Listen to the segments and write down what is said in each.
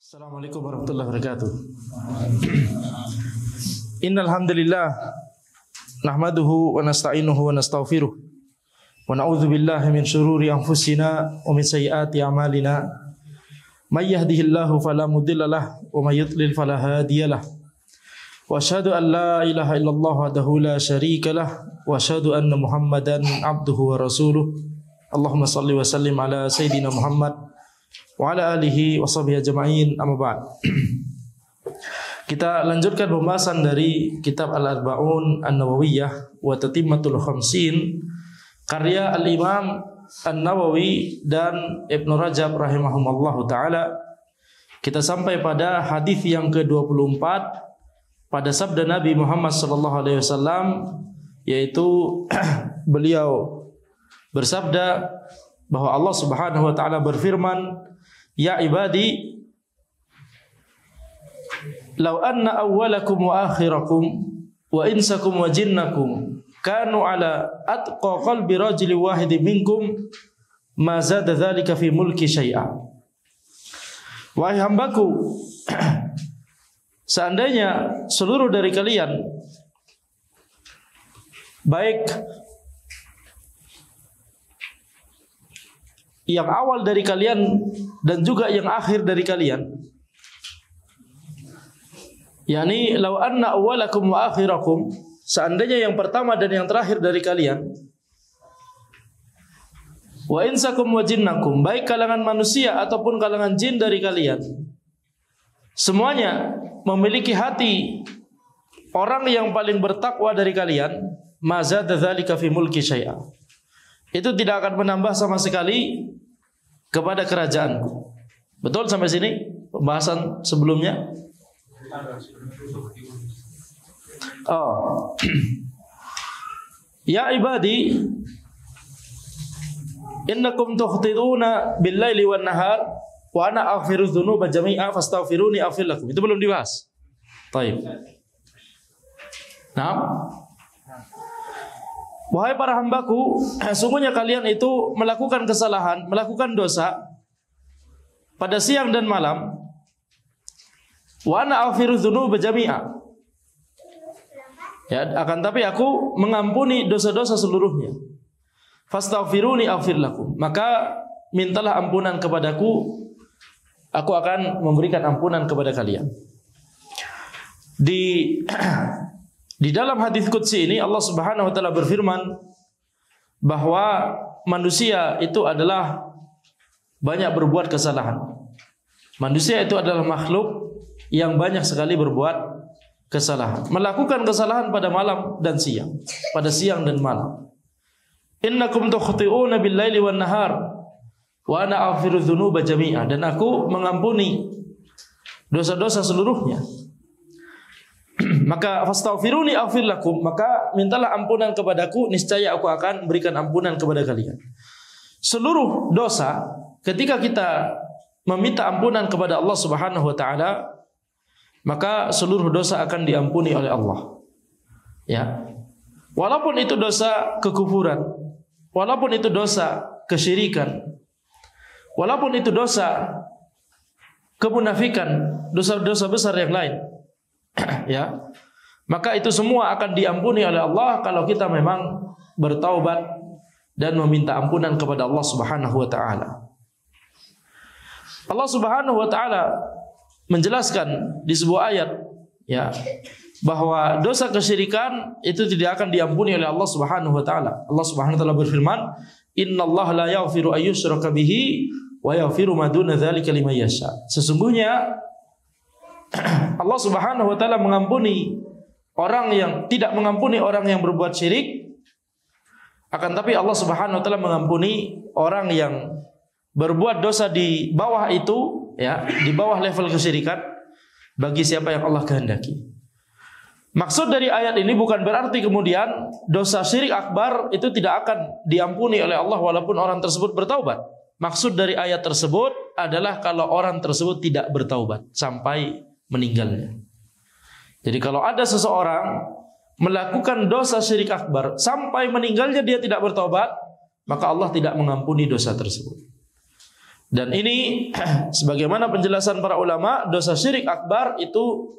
Assalamualaikum warahmatullahi wabarakatuh. Innal hamdalillah nahmaduhu wa nasta'inuhu wa nastaghfiruh wa na'udzu billahi min shururi anfusina wa min sayyiati a'malina. May yahdihillahu fala mudilla lahu wa may yudlil fala hadiyalah. Wa asyhadu an la ilaha illallah wahdahu la syarika lah wa asyhadu anna Muhammadan abduhu wa rasuluh. Allahumma shalli wa sallim ala sayidina Muhammad wa ala alihi wa sahbihi ajma'in, amma ba'd. Kita lanjutkan pembahasan dari kitab Al-Arba'un An-Nawawiyah wa Tatimmatul Khamsin karya Al-Imam An-Nawawi dan Ibnu Rajab rahimahumallahu taala. Kita sampai pada hadis yang ke-24 pada sabda Nabi Muhammad sallallahu alaihi wasallam, yaitu beliau bersabda bahwa Allah Subhanahu wa taala berfirman, "Ya ibadi, law anna awwalakum wa akhirakum wa insakum wa jinnakum kanu ala atqa qalbi rajulin wahidin minkum ma zada dzalika fi mulki syai'a." Wahai hambaku, seandainya seluruh dari kalian, baik yang awal dari kalian dan juga yang akhir dari kalian, yakni law anna awwalakum wa akhirakum, seandainya yang pertama dan yang terakhir dari kalian, wa insakum wa jinnakum, baik kalangan manusia ataupun kalangan jin dari kalian, semuanya memiliki hati orang yang paling bertakwa dari kalian, mazada dzalika fi mulki syai'a, itu tidak akan menambah sama sekali kepada kerajaanku. Betul sampai sini pembahasan sebelumnya? Oh. Ya ibadi, innakum tukhtiruna bil-laili wan-nahar wa ana aghfiru dzunuba jami'a fastaghfiruni aghfir lakum. Itu belum dibahas. Baik. Nah, wahai para hambaku, sungguhnya kalian itu melakukan kesalahan, melakukan dosa pada siang dan malam. Wa ana aghfiru dzunuba jami'a. Ya, akan tapi aku mengampuni dosa-dosa seluruhnya. Fastaghfiruni aghfir lakum. Maka mintalah ampunan kepadaku, aku akan memberikan ampunan kepada kalian. Di dalam hadis qudsi ini Allah Subhanahu wa taala berfirman bahwa manusia itu adalah banyak berbuat kesalahan. Manusia itu adalah makhluk yang banyak sekali berbuat kesalahan, melakukan kesalahan pada malam dan siang, pada siang dan malam. Innakum tukhti'una bil-laili wan-nahar wa ana aghfiru dzunuba jami'a, dan aku mengampuni dosa-dosa seluruhnya. Maka fastaghfiruni aghfir lakum, maka mintalah ampunan kepadaku, niscaya aku akan berikan ampunan kepada kalian. Seluruh dosa, ketika kita meminta ampunan kepada Allah Subhanahu wa taala, maka seluruh dosa akan diampuni oleh Allah. Ya. Walaupun itu dosa kekufuran, walaupun itu dosa kesyirikan, walaupun itu dosa kemunafikan, dosa-dosa besar yang lain, ya, maka itu semua akan diampuni oleh Allah kalau kita memang bertaubat dan meminta ampunan kepada Allah Subhanahu wa taala. Allah Subhanahu wa taala menjelaskan di sebuah ayat, ya, bahwa dosa kesyirikan itu tidak akan diampuni oleh Allah Subhanahu wa taala. Allah Subhanahu wa taala berfirman, "Innallaha la yaghfiru ayyushraka bihi wa yaghfiru ma duna dzalika liman yasha." Sesungguhnya Allah Subhanahu wa taala mengampuni orang yang tidak mengampuni orang yang berbuat syirik, akan tapi Allah Subhanahu wa taala mengampuni orang yang berbuat dosa di bawah itu, ya, di bawah level kesyirikan, bagi siapa yang Allah kehendaki. Maksud dari ayat ini bukan berarti kemudian dosa syirik akbar itu tidak akan diampuni oleh Allah walaupun orang tersebut bertaubat. Maksud dari ayat tersebut adalah kalau orang tersebut tidak bertaubat sampai meninggalnya. Jadi kalau ada seseorang melakukan dosa syirik akbar sampai meninggalnya dia tidak bertaubat, maka Allah tidak mengampuni dosa tersebut. Dan ini sebagaimana penjelasan para ulama, dosa syirik akbar itu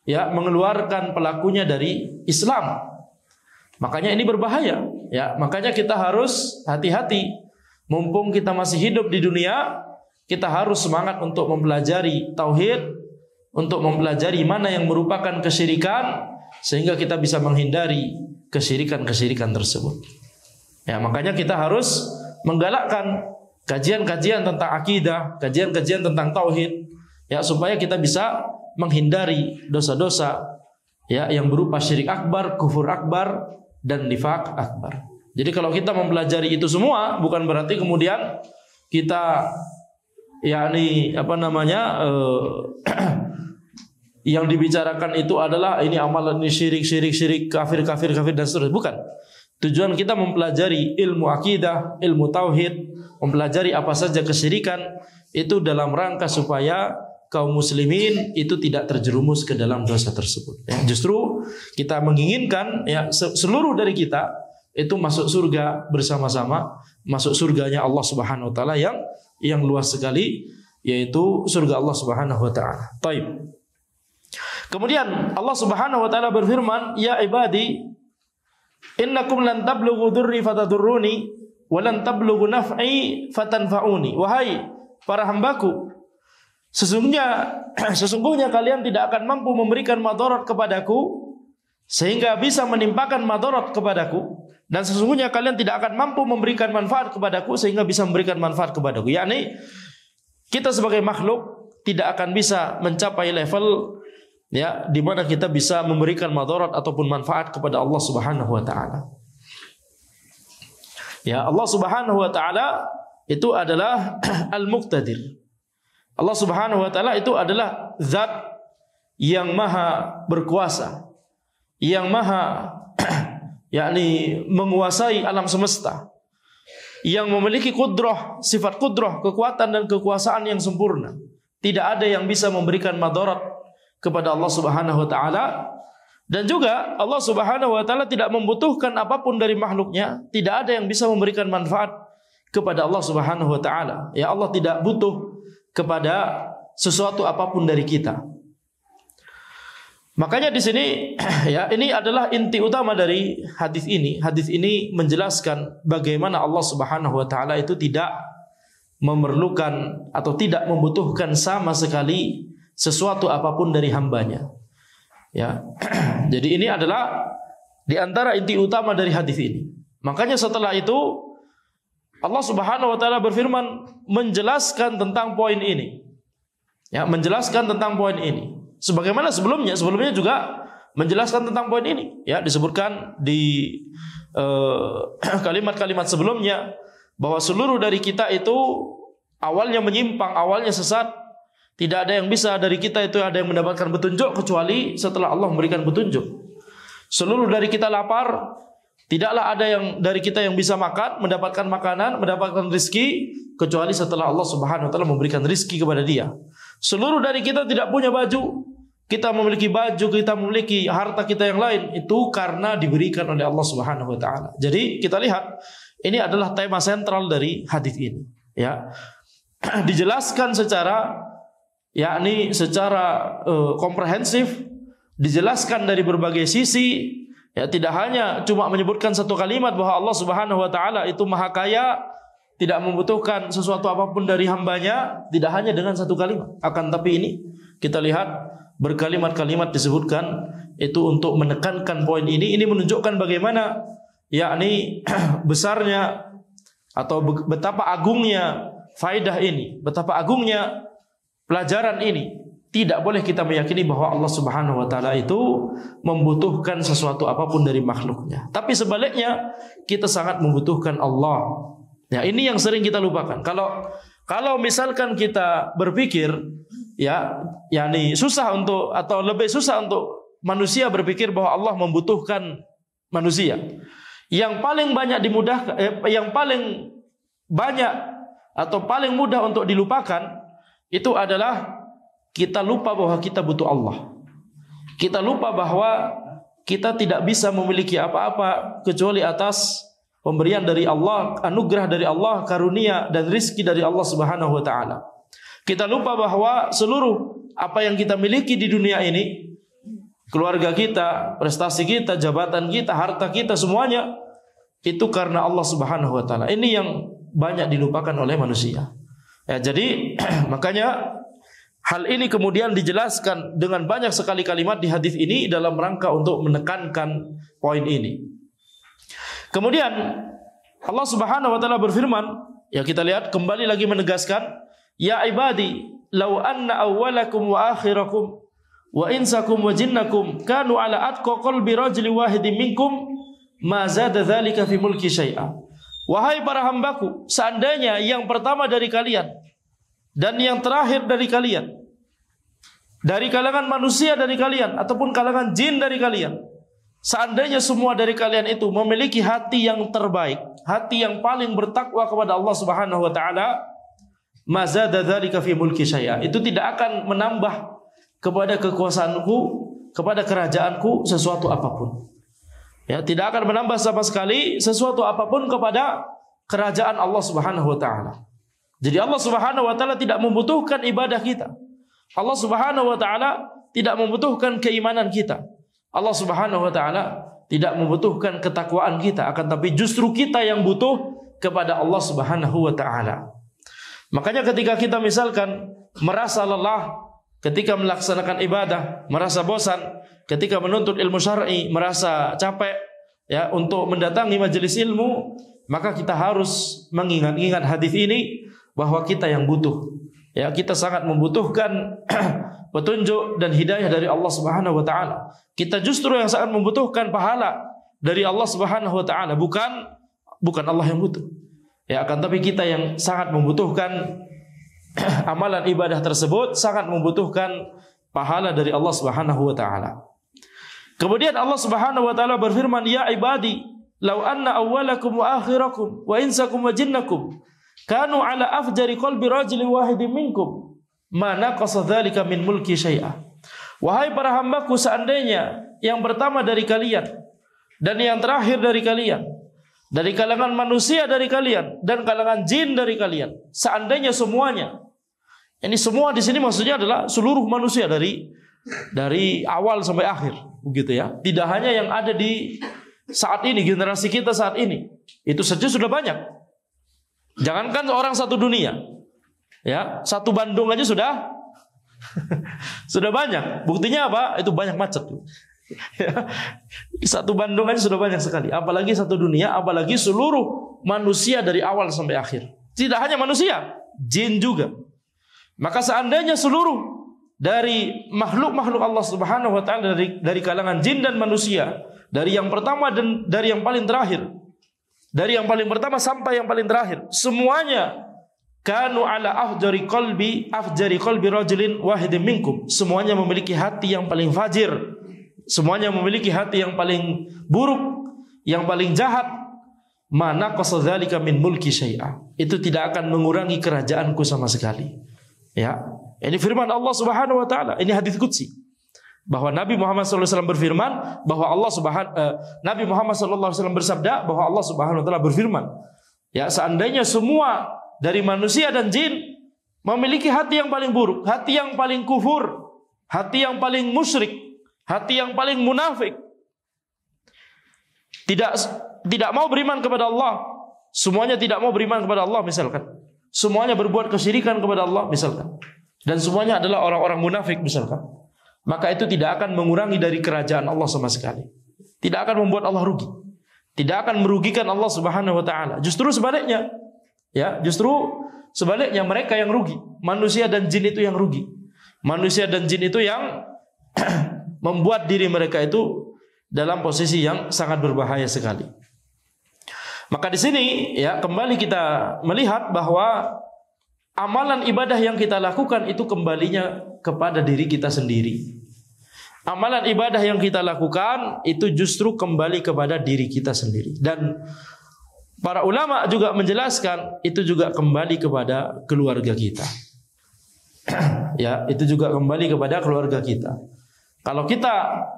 ya mengeluarkan pelakunya dari Islam. Makanya ini berbahaya, ya. Makanya kita harus hati-hati. Mumpung kita masih hidup di dunia, kita harus semangat untuk mempelajari tauhid, untuk mempelajari mana yang merupakan kesyirikan, sehingga kita bisa menghindari kesyirikan-kesyirikan tersebut. Ya, makanya kita harus menggalakkan kajian-kajian tentang akidah, kajian-kajian tentang tauhid, ya, supaya kita bisa menghindari dosa-dosa ya yang berupa syirik akbar, kufur akbar, dan nifaq akbar. Jadi kalau kita mempelajari itu semua, bukan berarti kemudian kita yakni yang dibicarakan itu adalah ini amalan, ini syirik, kafir dan seterusnya. Bukan. Tujuan kita mempelajari ilmu akidah, ilmu tauhid, mempelajari apa saja kesyirikan itu dalam rangka supaya kaum muslimin itu tidak terjerumus ke dalam dosa tersebut. Ya, justru kita menginginkan ya seluruh dari kita itu masuk surga bersama-sama, masuk surganya Allah Subhanahu wa taala yang luas sekali, yaitu surga Allah Subhanahu wa taala. Taib. Kemudian Allah Subhanahu wa taala berfirman, "Ya ibadi, innakum lan tablughu dzurri fatadurruni wa lan tablughu naf'i fatanfa'uni." Wahai para hambaku, sesungguhnya kalian tidak akan mampu memberikan madarat kepadaku sehingga bisa menimpakan madarat kepadaku, dan sesungguhnya kalian tidak akan mampu memberikan manfaat kepadaku sehingga bisa memberikan manfaat kepadaku. Yakni kita sebagai makhluk tidak akan bisa mencapai level ya di mana kita bisa memberikan madarat ataupun manfaat kepada Allah Subhanahu wa taala. Ya, Allah Subhanahu wa taala itu adalah Al-Muqtadir. Allah Subhanahu wa taala itu adalah zat yang maha berkuasa, yang maha yakni menguasai alam semesta, yang memiliki kudrah, sifat kudrah, kekuatan dan kekuasaan yang sempurna. Tidak ada yang bisa memberikan madarat kepada Allah Subhanahu wa taala, dan juga Allah Subhanahu wa taala tidak membutuhkan apapun dari makhluknya. Tidak ada yang bisa memberikan manfaat kepada Allah Subhanahu wa taala. Ya, Allah tidak butuh kepada sesuatu apapun dari kita. Makanya di sini ya ini adalah inti utama dari hadis ini. Hadis ini menjelaskan bagaimana Allah Subhanahu wa taala itu tidak memerlukan atau tidak membutuhkan sama sekali sesuatu apapun dari hambanya. Ya. Jadi ini adalah di antara inti utama dari hadis ini. Makanya setelah itu Allah Subhanahu wa taala berfirman menjelaskan tentang poin ini. Ya, menjelaskan tentang poin ini. Sebagaimana sebelumnya juga menjelaskan tentang poin ini. Ya, disebutkan di kalimat-kalimat sebelumnya bahwa seluruh dari kita itu awalnya menyimpang, awalnya sesat. Tidak ada yang bisa dari kita itu ada yang mendapatkan petunjuk kecuali setelah Allah memberikan petunjuk. Seluruh dari kita lapar, tidaklah ada yang dari kita yang bisa makan, mendapatkan makanan, mendapatkan rizki kecuali setelah Allah Subhanahu wa taala memberikan rizki kepada dia. Seluruh dari kita tidak punya baju, kita memiliki baju, kita memiliki harta kita yang lain, itu karena diberikan oleh Allah Subhanahu wa taala. Jadi kita lihat ini adalah tema sentral dari hadis ini, ya. Dijelaskan secara komprehensif, dijelaskan dari berbagai sisi. Ya, tidak hanya cuma menyebutkan satu kalimat bahwa Allah Subhanahu wa taala itu maha kaya, tidak membutuhkan sesuatu apapun dari hambanya, tidak hanya dengan satu kalimat. Akan tapi ini kita lihat berkalimat-kalimat disebutkan itu untuk menekankan poin ini. Ini menunjukkan bagaimana yakni besarnya atau betapa agungnya faidah ini, betapa agungnya pelajaran ini. Tidak boleh kita meyakini bahwa Allah Subhanahu wa taala itu membutuhkan sesuatu apapun dari makhluknya. Tapi sebaliknya, kita sangat membutuhkan Allah. Ya, ini yang sering kita lupakan. Kalau misalkan kita berpikir yakni susah untuk atau lebih susah untuk manusia berpikir bahwa Allah membutuhkan manusia. Yang paling banyak dimudahkan, yang paling banyak atau paling mudah untuk dilupakan itu adalah kita lupa bahwa kita butuh Allah. Kita lupa bahwa kita tidak bisa memiliki apa-apa kecuali atas pemberian dari Allah, anugerah dari Allah, karunia dan rizki dari Allah Subhanahu wa taala. Kita lupa bahwa seluruh apa yang kita miliki di dunia ini, keluarga kita, prestasi kita, jabatan kita, harta kita, semuanya itu karena Allah Subhanahu wa taala. Ini yang banyak dilupakan oleh manusia. Ya, jadi makanya hal ini kemudian dijelaskan dengan banyak sekali kalimat di hadis ini dalam rangka untuk menekankan poin ini. Kemudian Allah Subhanahu wa taala berfirman, ya kita lihat kembali lagi menegaskan, ya ibadi, law anna awwalakum wa akhirakum wa insakum wa jinnakum kanu ala atqa qalbi rajulin wahidin minkum ma zada dzalika fi mulki syai'a. Wahai para hambaku, seandainya yang pertama dari kalian dan yang terakhir dari kalian, dari kalangan manusia dari kalian ataupun kalangan jin dari kalian, seandainya semua dari kalian itu memiliki hati yang terbaik, hati yang paling bertakwa kepada Allah Subhanahu wa taala, ma zada dzalika fi mulki syai'a. Itu tidak akan menambah kepada kekuasaanku, kepada kerajaanku sesuatu apapun. Ya, tidak akan menambah sama sekali sesuatu apapun kepada kerajaan Allah Subhanahu wa taala. Jadi Allah Subhanahu wa taala tidak membutuhkan ibadah kita. Allah Subhanahu wa taala tidak membutuhkan keimanan kita. Allah Subhanahu wa taala tidak membutuhkan ketakwaan kita, akan tapi justru kita yang butuh kepada Allah Subhanahu wa taala. Makanya ketika kita misalkan merasa lelah ketika melaksanakan ibadah, merasa bosan ketika menuntut ilmu syar'i, merasa capek ya untuk mendatangi majelis ilmu, maka kita harus mengingat-ingat hadis ini bahwa kita yang butuh. Ya, kita sangat membutuhkan petunjuk dan hidayah dari Allah Subhanahu wa taala. Kita justru yang sangat membutuhkan pahala dari Allah Subhanahu wa taala, bukan Allah yang butuh. Ya, akan tapi kita yang sangat membutuhkan amalan ibadah tersebut, sangat membutuhkan pahala dari Allah Subhanahu wa taala. Kemudian Allah Subhanahu wa taala berfirman, ya ibadi, law anna awwalakum wa akhirakum wa insakum wa jinnakum kanu ala afjari qalbi rajulin wahidin minkum ma naqasa dzalika min mulki syai'a. Wahai para hambaku, seandainya yang pertama dari kalian dan yang terakhir dari kalian, dari kalangan manusia dari kalian dan kalangan jin dari kalian, seandainya semuanya, ini semua di sini maksudnya adalah seluruh manusia dari awal sampai akhir, begitu ya. Tidak hanya yang ada di saat ini, generasi kita saat ini, itu saja sudah banyak. Jangankan orang satu dunia, ya, satu Bandung aja sudah sudah banyak. Buktinya apa? Itu banyak macet. Ya, satu Bandung aja sudah banyak sekali. Apalagi satu dunia, apalagi seluruh manusia dari awal sampai akhir. Tidak hanya manusia, jin juga. Maka seandainya seluruh dari makhluk-makhluk Allah Subhanahu wa taala, dari kalangan jin dan manusia, dari yang pertama dan dari yang paling terakhir, dari yang paling pertama sampai yang paling terakhir, semuanya kanu ala afjari qalbi rajulin wahidin minkum, semuanya memiliki hati yang paling fajir, semuanya memiliki hati yang paling buruk, yang paling jahat. Mana qasadzalika min mulki syai'a, itu tidak akan mengurangi kerajaanku sama sekali. Ya, ini firman Allah Subhanahu wa taala, ini hadis qudsi. Bahwa Nabi Muhammad SAW berfirman, bahwa Nabi Muhammad SAW bersabda bahwa Allah Subhanahu wa taala berfirman, ya, seandainya semua dari manusia dan jin memiliki hati yang paling buruk, hati yang paling kufur, hati yang paling musyrik, hati yang paling munafik, tidak mau beriman kepada Allah, semuanya tidak mau beriman kepada Allah misalkan, semuanya berbuat kesyirikan kepada Allah misalkan, dan semuanya adalah orang-orang munafik misalkan, maka itu tidak akan mengurangi dari kerajaan Allah sama sekali. Tidak akan membuat Allah rugi. Tidak akan merugikan Allah Subhanahu wa taala. Justru sebaliknya. Ya, justru sebaliknya mereka yang rugi. Manusia dan jin itu yang rugi. Manusia dan jin itu yang membuat diri mereka itu dalam posisi yang sangat berbahaya sekali. Maka di sini ya kembali kita melihat bahwa amalan ibadah yang kita lakukan itu kembalinya kepada diri kita sendiri. Amalan ibadah yang kita lakukan itu justru kembali kepada diri kita sendiri. Dan para ulama juga menjelaskan itu juga kembali kepada keluarga kita. Ya, itu juga kembali kepada keluarga kita. Kalau kita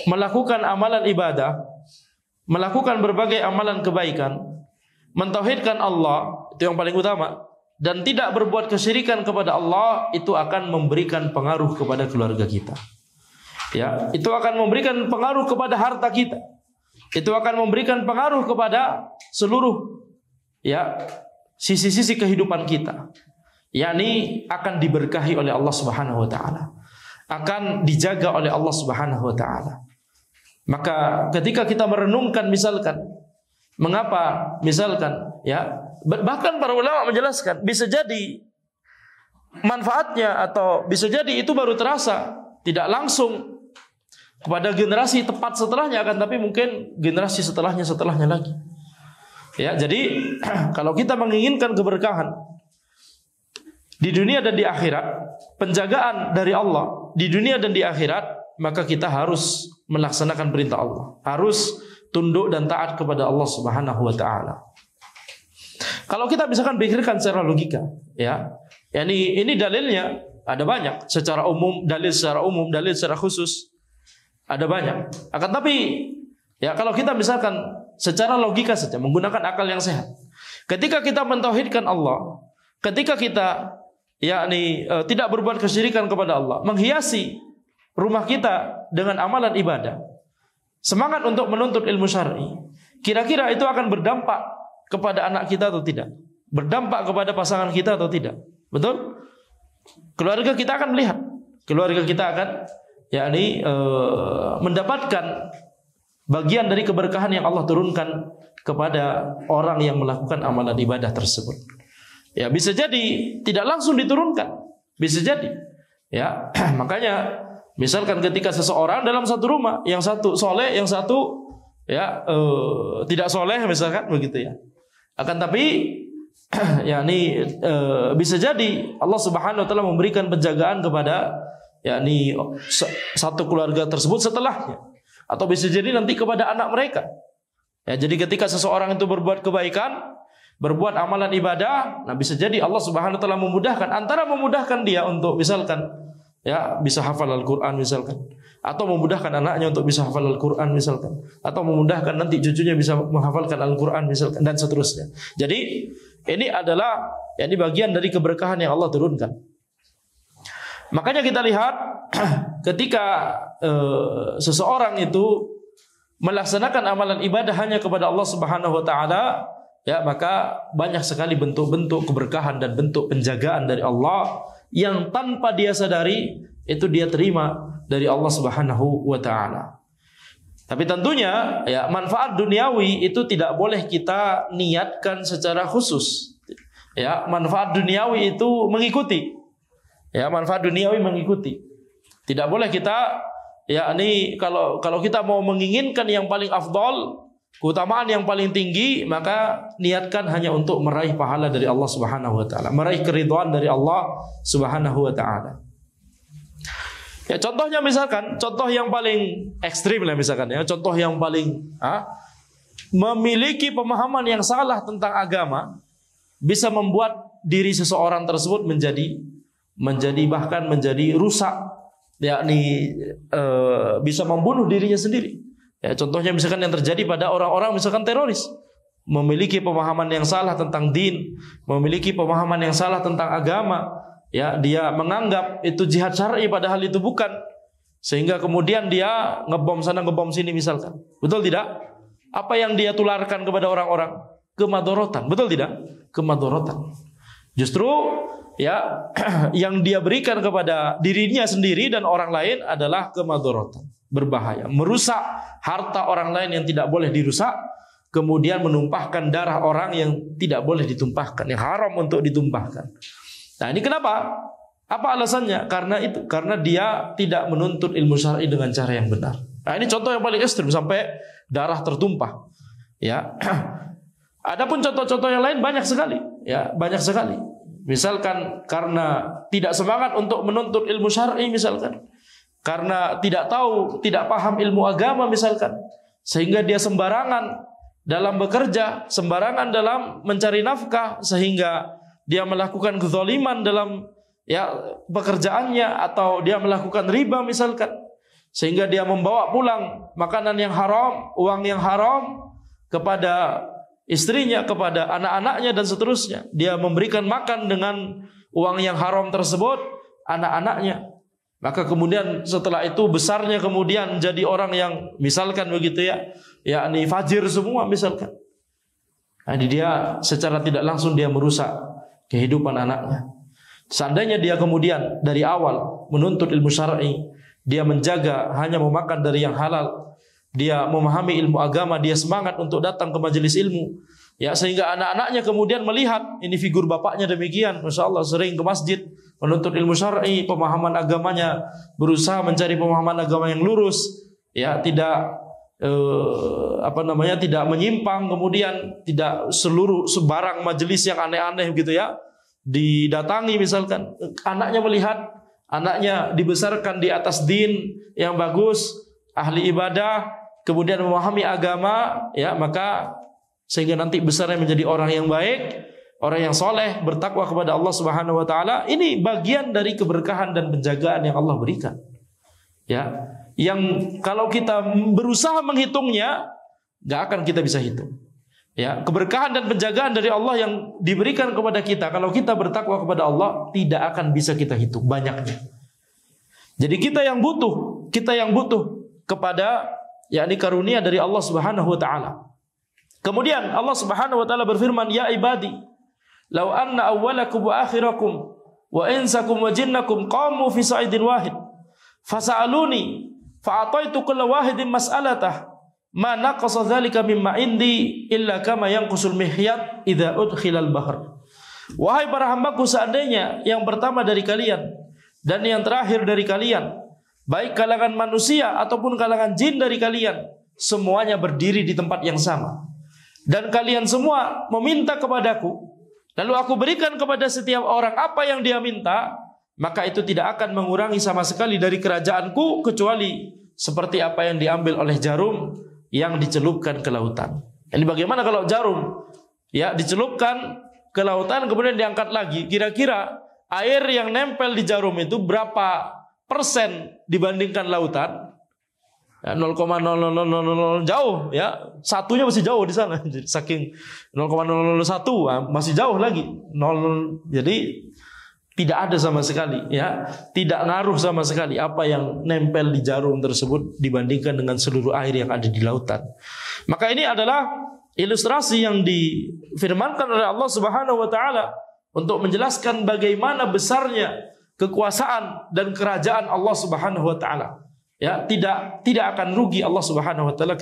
melakukan amalan ibadah melakukan berbagai amalan kebaikan, mentauhidkan Allah, itu yang paling utama, dan tidak berbuat kesyirikan kepada Allah, itu akan memberikan pengaruh kepada keluarga kita. Ya, itu akan memberikan pengaruh kepada harta kita. Itu akan memberikan pengaruh kepada seluruh ya sisi-sisi kehidupan kita. Yakni akan diberkahi oleh Allah Subhanahu wa taala. Akan dijaga oleh Allah Subhanahu wa taala. Maka ketika kita merenungkan misalkan mengapa misalkan ya, bahkan para ulama menjelaskan bisa jadi manfaatnya atau bisa jadi itu baru terasa tidak langsung kepada generasi tepat setelahnya, akan tapi mungkin generasi setelahnya lagi. Ya, jadi kalau kita menginginkan keberkahan di dunia dan di akhirat, penjagaan dari Allah di dunia dan di akhirat, maka kita harus melaksanakan perintah Allah, harus tunduk dan taat kepada Allah Subhanahu wa taala. Kalau kita misalkan pikirkan secara logika, ya, ini dalilnya ada banyak, secara umum, dalil secara umum, dalil secara khusus ada banyak. Akan tapi ya kalau kita misalkan secara logika saja menggunakan akal yang sehat, ketika kita mentauhidkan Allah, ketika kita tidak berbuat kesyirikan kepada Allah, menghiasi rumah kita dengan amalan ibadah, semangat untuk menuntut ilmu syar'i, kira-kira itu akan berdampak kepada anak kita atau tidak? Berdampak kepada pasangan kita atau tidak? Betul? Keluarga kita akan melihat, keluarga kita akan mendapatkan bagian dari keberkahan yang Allah turunkan kepada orang yang melakukan amalan ibadah tersebut. Ya, bisa jadi tidak langsung diturunkan, bisa jadi. Ya, makanya misalkan ketika seseorang dalam satu rumah, yang satu soleh, yang satu tidak soleh, misalkan begitu ya. Akan tapi bisa jadi Allah Subhanahu wa taala memberikan penjagaan kepada satu keluarga tersebut setelahnya, atau bisa jadi nanti kepada anak mereka. Ya, jadi ketika seseorang itu berbuat kebaikan, berbuat amalan ibadah, nah bisa jadi Allah Subhanahu wa taala memudahkan, antara memudahkan dia untuk misalkan bisa hafal Al-Qur'an misalkan, atau memudahkan anaknya untuk bisa hafal Al-Qur'an misalkan, atau memudahkan nanti cucunya bisa menghafalkan Al-Qur'an misalkan, dan seterusnya. Jadi ini adalah bagian dari keberkahan yang Allah turunkan. Makanya kita lihat ketika seseorang itu melaksanakan amalan ibadah hanya kepada Allah Subhanahu wa taala, ya, maka banyak sekali bentuk-bentuk keberkahan dan bentuk penjagaan dari Allah yang tanpa dia sadari itu dia terima dari Allah Subhanahu wa taala. Tapi tentunya manfaat duniawi itu tidak boleh kita niatkan secara khusus. Ya, manfaat duniawi itu mengikuti. Ya, manfaat duniawi mengikuti. Tidak boleh kita kalau kita mau menginginkan yang paling afdal, keutamaan yang paling tinggi, maka niatkan hanya untuk meraih pahala dari Allah Subhanahu wa taala, meraih keridhaan dari Allah Subhanahu wa taala. Ya, contohnya misalkan, contoh yang paling ekstrim lah misalkan ya, contoh yang paling memiliki pemahaman yang salah tentang agama bisa membuat diri seseorang tersebut bahkan menjadi rusak, bisa membunuh dirinya sendiri. Ya, contohnya misalkan yang terjadi pada orang-orang misalkan teroris, memiliki pemahaman yang salah tentang din, memiliki pemahaman yang salah tentang agama, ya, dia menganggap itu jihad syar'i padahal itu bukan, sehingga kemudian dia ngebom sana ngebom sini misalkan. Betul tidak? Apa yang dia tularkan kepada orang-orang? Kemadorotan. Betul tidak? Kemadorotan. Justru yang dia berikan kepada dirinya sendiri dan orang lain adalah kemadorotan, berbahaya, merusak harta orang lain yang tidak boleh dirusak, kemudian menumpahkan darah orang yang tidak boleh ditumpahkan, yang haram untuk ditumpahkan. Nah, ini kenapa? Apa alasannya? Karena dia tidak menuntut ilmu syar'i dengan cara yang benar. Nah, ini contoh yang paling ekstrim sampai darah tertumpah. Ya. Adapun contoh-contoh yang lain banyak sekali, ya, banyak sekali. Misalkan karena tidak semangat untuk menuntut ilmu syar'i misalkan, karena tidak tahu, tidak paham ilmu agama misalkan, sehingga dia sembarangan dalam bekerja, sembarangan dalam mencari nafkah, sehingga dia melakukan kezaliman dalam pekerjaannya, atau dia melakukan riba misalkan, sehingga dia membawa pulang makanan yang haram, uang yang haram kepada istrinya, kepada anak-anaknya dan seterusnya. Dia memberikan makan dengan uang yang haram tersebut anak-anaknya. Maka kemudian setelah itu besarnya kemudian jadi orang yang misalkan begitu ya, yakni fajir semua misalkan. Jadi dia secara tidak langsung dia merusak kehidupan anaknya. Seandainya dia kemudian dari awal menuntut ilmu syar'i, dia menjaga hanya memakan dari yang halal, dia memahami ilmu agama, dia semangat untuk datang ke majelis ilmu, ya, sehingga anak-anaknya kemudian melihat ini figur bapaknya demikian, masya Allah sering ke masjid menuntut ilmu syar'i, pemahaman agamanya, berusaha mencari pemahaman agama yang lurus, ya, tidak tidak menyimpang, kemudian tidak sebarang majelis yang aneh-aneh gitu ya didatangi misalkan. Anaknya melihat anaknya dibesarkan di atas din yang bagus, ahli ibadah, kemudian memahami agama, ya, maka sehingga nanti besarnya menjadi orang yang baik, orang yang soleh, bertakwa kepada Allah Subhanahu wa taala. Ini bagian dari keberkahan dan penjagaan yang Allah berikan. Ya, yang kalau kita berusaha menghitungnya, nggak akan kita bisa hitung. Ya, keberkahan dan penjagaan dari Allah yang diberikan kepada kita, kalau kita bertakwa kepada Allah, tidak akan bisa kita hitung banyaknya. Jadi kita yang butuh kepada yakni karunia dari Allah Subhanahu wa taala. Kemudian Allah Subhanahu wa taala berfirman, "Ya ibadi, law anna awwalakum wa akhirakum wa insakum wa jinnakum qamu fi sa'idin wahid, fasa'aluni fa'ataitu kulla wahidin mas'alatah, ma naqasa dzalika mimma indi illa kama yanqusul mihyat idza udkhilal bahr." Wahai para hambaku, seandainya yang pertama dari kalian dan yang terakhir dari kalian, baik kalangan manusia ataupun kalangan jin dari kalian, semuanya berdiri di tempat yang sama, dan kalian semua meminta kepadaku, lalu aku berikan kepada setiap orang apa yang dia minta, maka itu tidak akan mengurangi sama sekali dari kerajaanku, kecuali seperti apa yang diambil oleh jarum yang dicelupkan ke lautan. Ini bagaimana kalau jarum ya dicelupkan ke lautan kemudian diangkat lagi, kira-kira air yang nempel di jarum itu berapa persen dibandingkan lautan? Ya, 0,0000 jauh ya, satunya masih jauh di sana, saking 0,001 masih jauh lagi 0, jadi tidak ada sama sekali ya, tidak ngaruh sama sekali apa yang nempel di jarum tersebut dibandingkan dengan seluruh air yang ada di lautan. Maka ini adalah ilustrasi yang difirmankan oleh Allah Subhanahu wa taala untuk menjelaskan bagaimana besarnya kekuasaan dan kerajaan Allah Subhanahu wa taala. Ya, tidak akan rugi Allah Subhanahu wa taala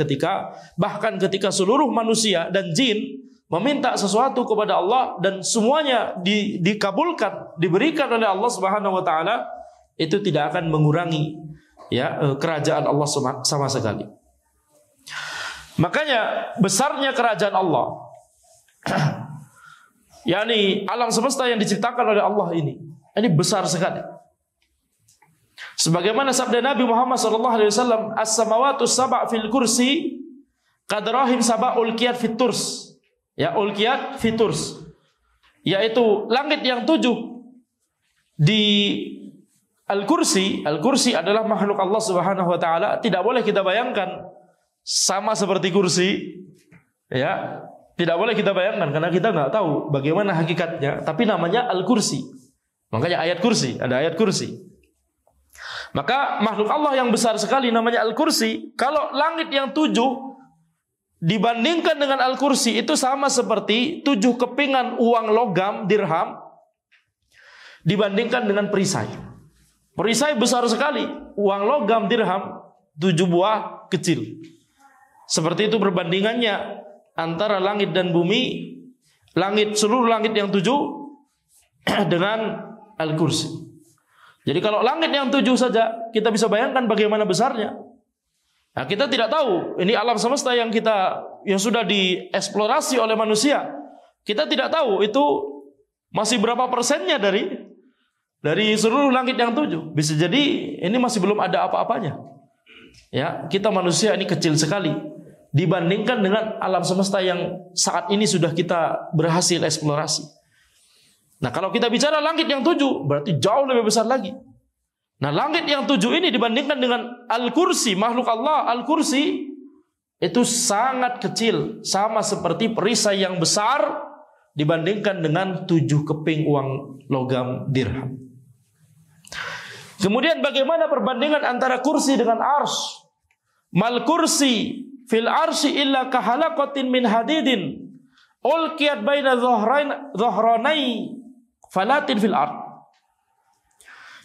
bahkan ketika seluruh manusia dan jin meminta sesuatu kepada Allah dan semuanya dikabulkan, diberikan oleh Allah Subhanahu wa taala, itu tidak akan mengurangi ya kerajaan Allah sama sekali. Makanya besarnya kerajaan Allah yakni alam semesta yang diciptakan oleh Allah ini besar sekali. Sebagaimana sabda Nabi Muhammad SAW, "As-samawatu sab'a fil kursi qadrahim sab'a ulqiyat fit turs." Ya, ulqiyat fit turs, yaitu langit yang 7 di al-kursi. Al-kursi adalah makhluk Allah Subhanahu wa taala. Tidak boleh kita bayangkan sama seperti kursi. Ya, tidak boleh kita bayangkan karena kita nggak tahu bagaimana hakikatnya, tapi namanya al-kursi. Makanya ayat kursi, ada ayat kursi. Maka makhluk Allah yang besar sekali namanya al-kursi. Kalau langit yang 7 dibandingkan dengan al-kursi itu sama seperti 7 kepingan uang logam dirham dibandingkan dengan perisai. Perisai besar sekali, uang logam dirham 7 buah kecil. Seperti itu perbandingannya antara langit dan bumi, seluruh langit yang 7 dengan al-kursi. Jadi kalau langit yang 7 saja kita bisa bayangkan bagaimana besarnya. Nah, kita tidak tahu ini alam semesta yang sudah dieksplorasi oleh manusia. Kita tidak tahu itu masih berapa persennya dari seluruh langit yang 7. Bisa jadi ini masih belum ada apa-apanya. Ya, kita manusia ini kecil sekali dibandingkan dengan alam semesta yang saat ini sudah kita berhasil eksplorasi. Nah, kalau kita bicara langit yang 7 berarti jauh lebih besar lagi. Nah, langit yang 7 ini dibandingkan dengan Al-Kursi, makhluk Allah, Al-Kursi itu sangat kecil, sama seperti perisai yang besar dibandingkan dengan 7 keping uang logam dirham. Kemudian bagaimana perbandingan antara kursi dengan ars? Mal kursi fil arsi illa kahalaqatin min hadidin ulqiyat baina dhahranai falatin fil ard.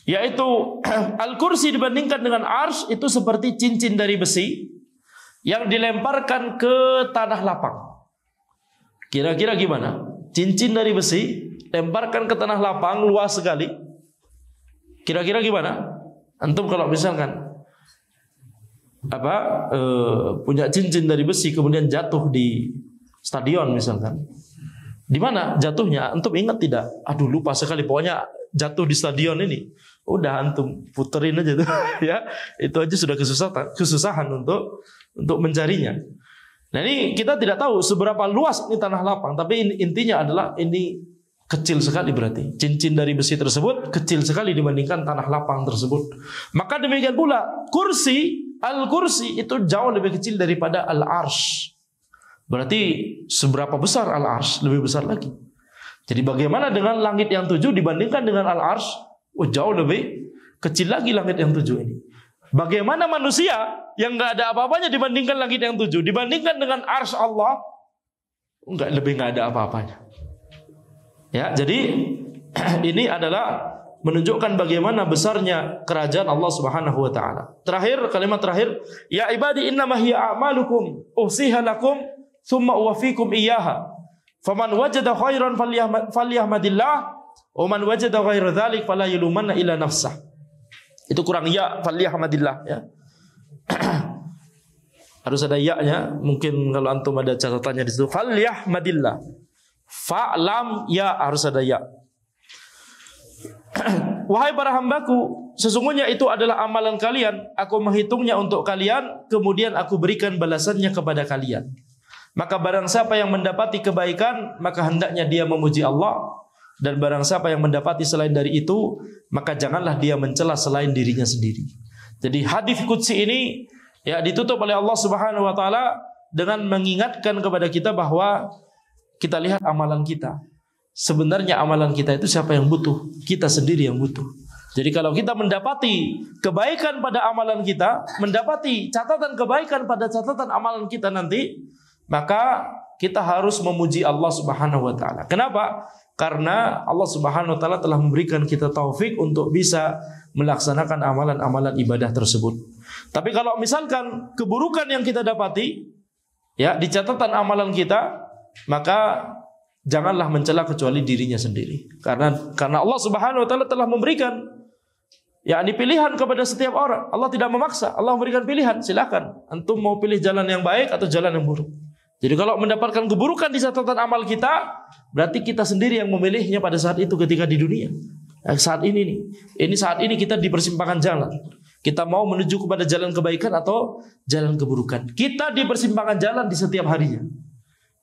Yaitu al-kursi dibandingkan dengan ars itu seperti cincin dari besi yang dilemparkan ke tanah lapang. Kira-kira gimana? Cincin dari besi lemparkan ke tanah lapang luas sekali. Kira-kira gimana? Antum kalau misalkan punya cincin dari besi kemudian jatuh di stadion misalkan. Di mana jatuhnya? Antum ingat tidak? Aduh, lupa sekali, pokoknya jatuh di stadion ini. Udah antum puterin aja tuh ya. Itu aja sudah kesusahan untuk mencarinya. Nah, ini kita tidak tahu seberapa luas ini tanah lapang, tapi intinya adalah ini kecil sekali berarti. Cincin dari besi tersebut kecil sekali dibandingkan tanah lapang tersebut. Maka demikian pula kursi, al-kursi itu jauh lebih kecil daripada al-arsh. Berarti seberapa besar al-arsh? Lebih besar lagi. Jadi bagaimana dengan langit yang 7 dibandingkan dengan al-arsh? Jauh lebih kecil lagi langit yang 7 ini. Bagaimana manusia yang nggak ada apa-apanya dibandingkan langit yang 7? Dibandingkan dengan arsh Allah, lebih nggak ada apa-apanya. Ya, jadi ini adalah menunjukkan bagaimana besarnya kerajaan Allah Subhanahu wa taala. Terakhir, kalimat terakhir, ya ibadi innama hiya a'malukum uhsiha lakum tsumma uwaffikum iyyaha. Faman wajada khairan falyahmadillah wa man wajada ghaira dzalik fala yalumanna illa nafsah. Itu kurang ya falyahmadillah ya. Harus ada ya-nya. Mungkin kalau antum ada catatannya di situ falyahmadillah. Fa'lam ya, harus ada ya. Wahai para hambaku, sesungguhnya itu adalah amalan kalian. Aku menghitungnya untuk kalian, kemudian aku berikan balasannya kepada kalian. Maka barang siapa yang mendapati kebaikan, maka hendaknya dia memuji Allah. Dan barang siapa yang mendapati selain dari itu, maka janganlah dia mencela selain dirinya sendiri. Jadi hadis qudsi ini ya ditutup oleh Allah Subhanahu wa taala dengan mengingatkan kepada kita bahwa kita lihat amalan kita. Sebenarnya amalan kita itu siapa yang butuh? Kita sendiri yang butuh. Jadi kalau kita mendapati kebaikan pada amalan kita, mendapati catatan kebaikan pada catatan amalan kita nanti, maka kita harus memuji Allah Subhanahu wa taala. Kenapa? Karena Allah Subhanahu wa taala telah memberikan kita taufik untuk bisa melaksanakan amalan-amalan ibadah tersebut. Tapi kalau misalkan keburukan yang kita dapati ya di catatan amalan kita, maka janganlah mencela kecuali dirinya sendiri. Karena Allah Subhanahu wa taala telah memberikan yakni pilihan kepada setiap orang. Allah tidak memaksa, Allah memberikan pilihan. Silakan antum mau pilih jalan yang baik atau jalan yang buruk. Jadi kalau mendapatkan keburukan di catatan amal kita, berarti kita sendiri yang memilihnya pada saat itu ketika di dunia. Saat ini nih. Saat ini kita di persimpangan jalan. Kita mau menuju kepada jalan kebaikan atau jalan keburukan. Kita di persimpangan jalan di setiap harinya.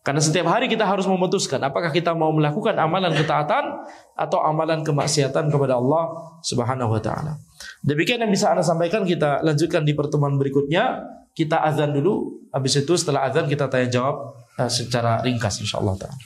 Karena setiap hari kita harus memutuskan apakah kita mau melakukan amalan ketaatan atau amalan kemaksiatan kepada Allah Subhanahu wa taala. Demikian yang bisa Anda sampaikan, kita lanjutkan di pertemuan berikutnya. Kita azan dulu, habis itu setelah azan kita tanya jawab secara ringkas insyaallah taala.